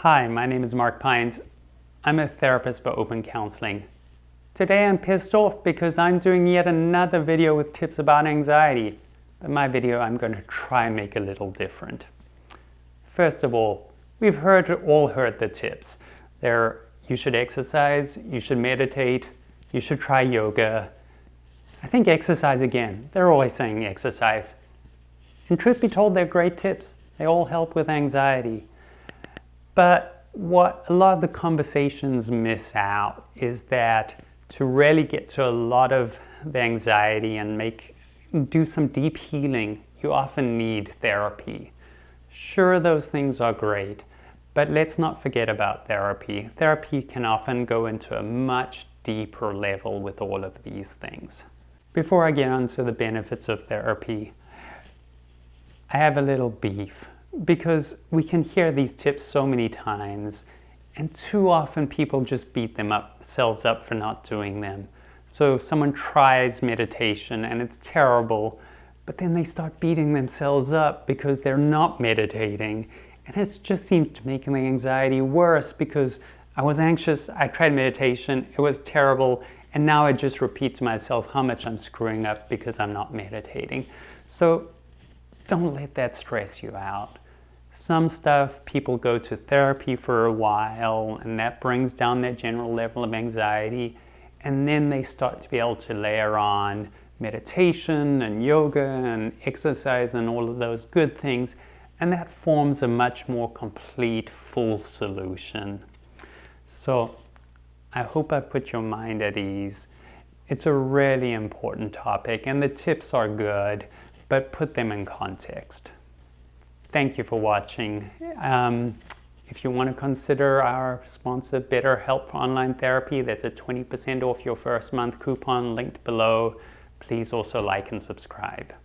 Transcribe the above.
Hi, my name is Mark Pines. I'm a therapist for Open Counseling. Today I'm pissed off because I'm doing yet another video with tips about anxiety. But my video I'm going to try and make a little different. First of all, we've all heard the tips. You should exercise, you should meditate, you should try yoga. I think exercise again. They're always saying exercise. And truth be told, they're great tips. They all help with anxiety. But what a lot of the conversations miss out is that to really get to a lot of the anxiety and do some deep healing, you often need therapy. Sure, those things are great, but let's not forget about therapy. Therapy can often go into a much deeper level with all of these things. Before I get on to the benefits of therapy, I have a little beef. Because we can hear these tips so many times, and too often people just beat themselves up for not doing them. So if someone tries meditation and it's terrible, but then they start beating themselves up because they're not meditating, and it just seems to make the anxiety worse because I was anxious, I tried meditation, it was terrible, and now I just repeat to myself how much I'm screwing up because I'm not meditating. So don't let that stress you out. Some stuff, people go to therapy for a while and that brings down their general level of anxiety, and then they start to be able to layer on meditation and yoga and exercise and all of those good things, and that forms a much more complete, full solution. So I hope I've put your mind at ease. It's a really important topic and the tips are good, but put them in context. Thank you for watching. If you want to consider our sponsor, BetterHelp for Online Therapy, there's a 20% off your first month coupon linked below. Please also like and subscribe.